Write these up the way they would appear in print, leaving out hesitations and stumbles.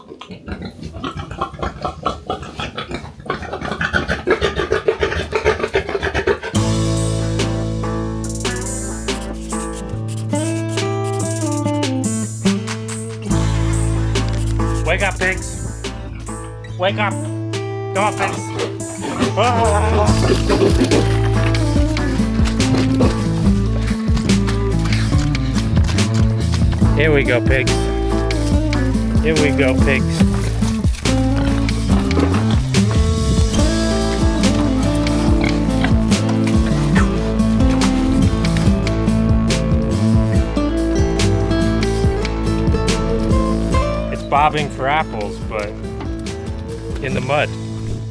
Wake up, pigs! Wake up! Come on, pigs! Ah! Here we go, pigs. Here we go, pigs. It's bobbing for apples, but in the mud.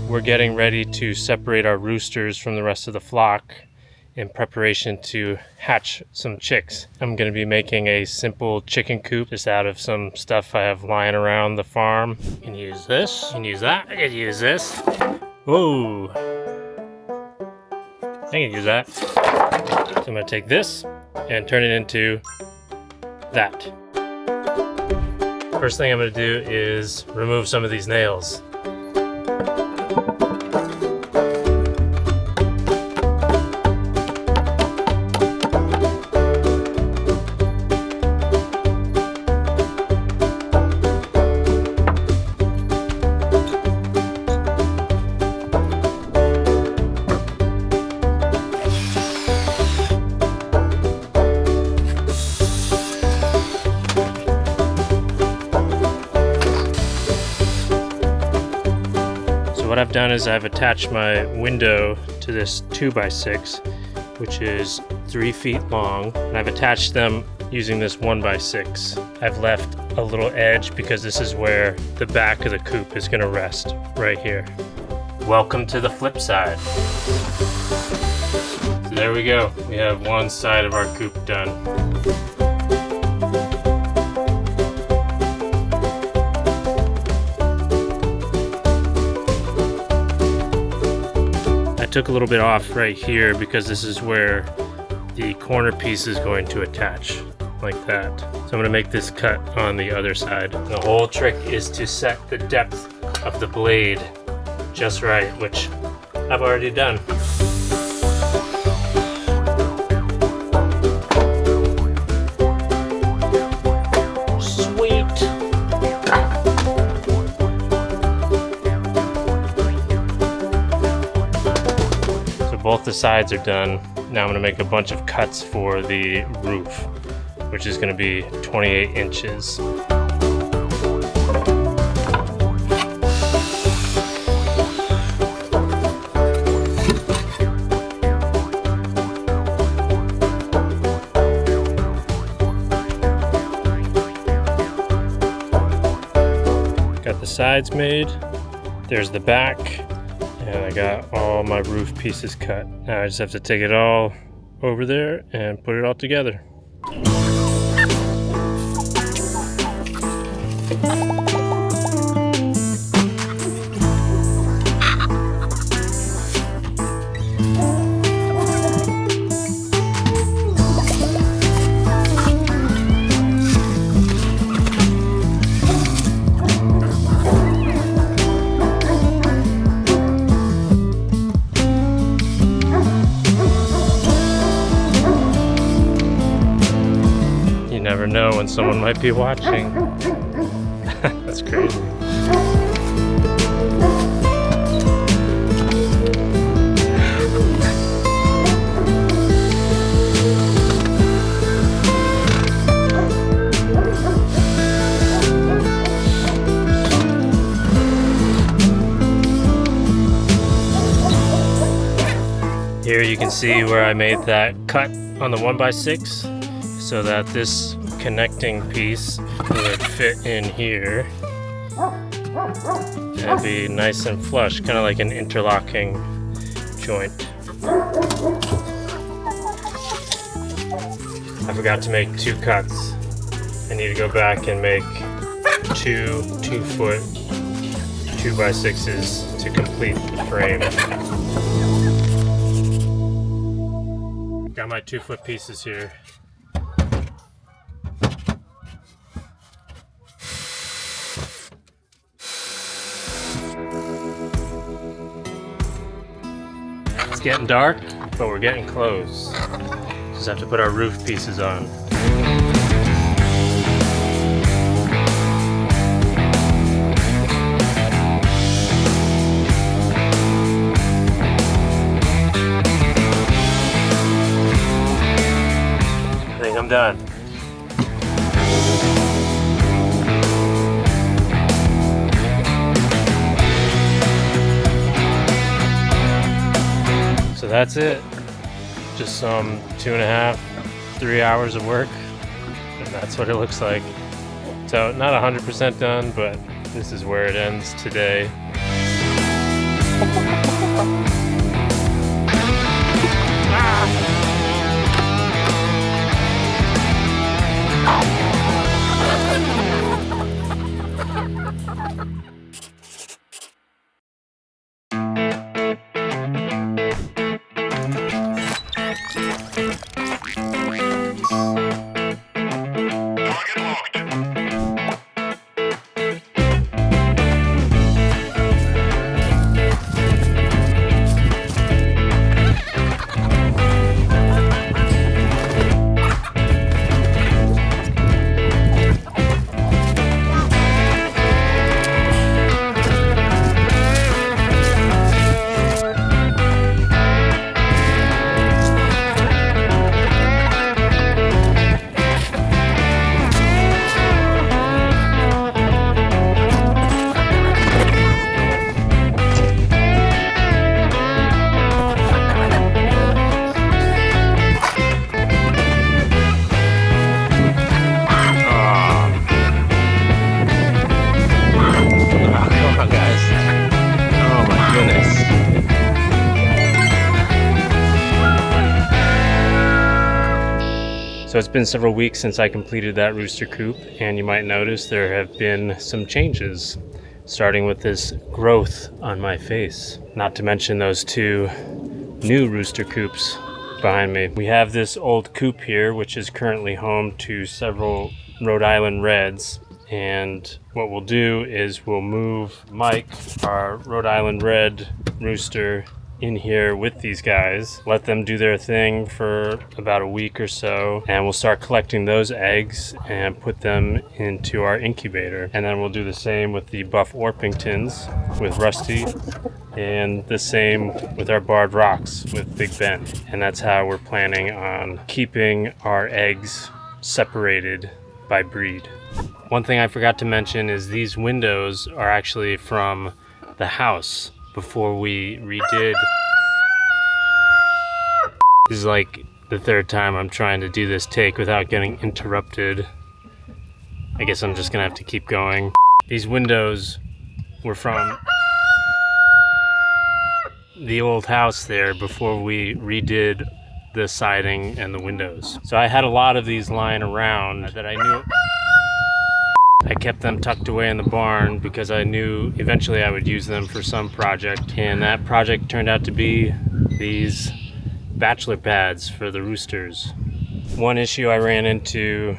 We're getting ready to separate our roosters from the rest of the flock in preparation to hatch some chicks. I'm going to be making a simple chicken coop just out of some stuff I have lying around the farm. You can use this, you can use that, I can use this. Whoa! I can use that. So I'm going to take this and turn it into that. First thing I'm going to do is remove some of these nails. What I've done is I've attached my window to this 2x6, which is 3 feet long, and I've attached them using this 1x6. I've left a little edge because this is where the back of the coop is going to rest, right here. Welcome to the flip side. So there we go. We have one side of our coop done. I took a little bit off right here because this is where the corner piece is going to attach, like that. So I'm going to make this cut on the other side. The whole trick is to set the depth of the blade just right, which I've already done. Both the sides are done. Now I'm going to make a bunch of cuts for the roof, which is going to be 28 inches. Got the sides made. There's the back. And I got all my roof pieces cut. Now I just have to take it all over there and put it all together. You never know when someone might be watching. That's crazy. Here you can see where I made that cut on the 1x6 so that this connecting piece would fit in here and be nice and flush, kind of like an interlocking joint. I forgot to make 2 cuts. I need to go back and make 2 2-foot 2x6s to complete the frame. Got my 2-foot pieces here. It's getting dark, but we're getting close. Just have to put our roof pieces on. I think I'm done. So that's it. Just some 2.5, 3 hours of work, and that's what it looks like. So not 100% done, but this is where it ends today. So it's been several weeks since I completed that rooster coop, and you might notice there have been some changes, starting with this growth on my face. Not to mention those two new rooster coops behind me. We have this old coop here, which is currently home to several Rhode Island Reds. And what we'll do is we'll move Mike, our Rhode Island Red rooster, in here with these guys, let them do their thing for about a week or so, and we'll start collecting those eggs and put them into our incubator. And then we'll do the same with the Buff Orpingtons with Rusty, and the same with our Barred Rocks with Big Ben. And that's how we're planning on keeping our eggs separated by breed. One thing I forgot to mention is these windows are actually from the house before we redid. This is like the third time I'm trying to do this take without getting interrupted. I guess I'm just gonna have to keep going. These windows were from the old house there before we redid the siding and the windows. So I had a lot of these lying around that I knew. I kept them tucked away in the barn because I knew eventually I would use them for some project, and that project turned out to be these bachelor pads for the roosters. One issue I ran into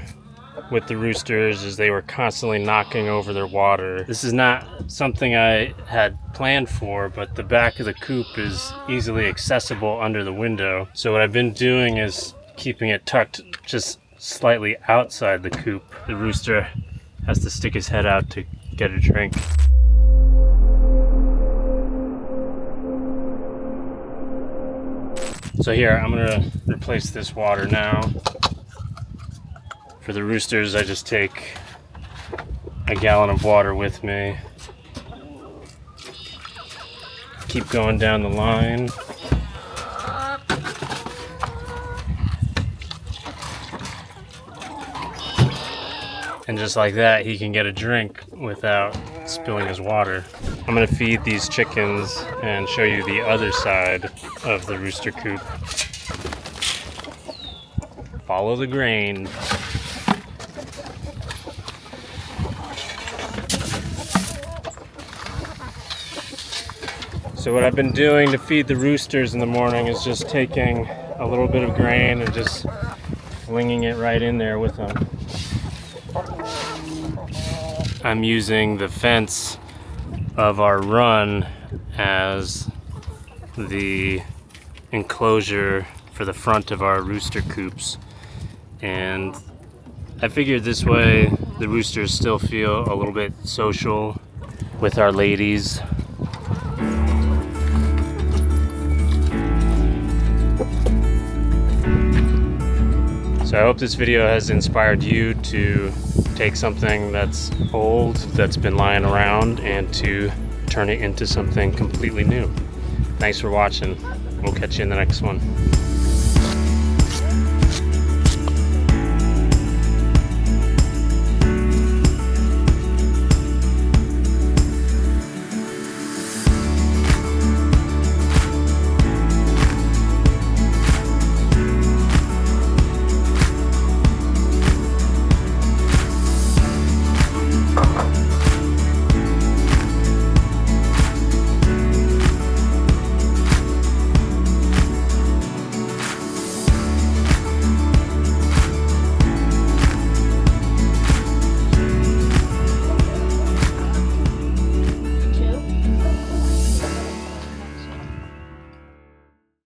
with the roosters is they were constantly knocking over their water. This is not something I had planned for, but the back of the coop is easily accessible under the window. So what I've been doing is keeping it tucked just slightly outside the coop. The rooster has to stick his head out to get a drink. So here, I'm gonna replace this water now. For the roosters, I just take a gallon of water with me. Keep going down the line. And just like that, he can get a drink without spilling his water. I'm gonna feed these chickens and show you the other side of the rooster coop. Follow the grain. So what I've been doing to feed the roosters in the morning is just taking a little bit of grain and just flinging it right in there with them. I'm using the fence of our run as the enclosure for the front of our rooster coops, and I figured this way the roosters still feel a little bit social with our ladies. So I hope this video has inspired you to take something that's old, that's been lying around, and to turn it into something completely new. Thanks for watching. We'll catch you in the next one.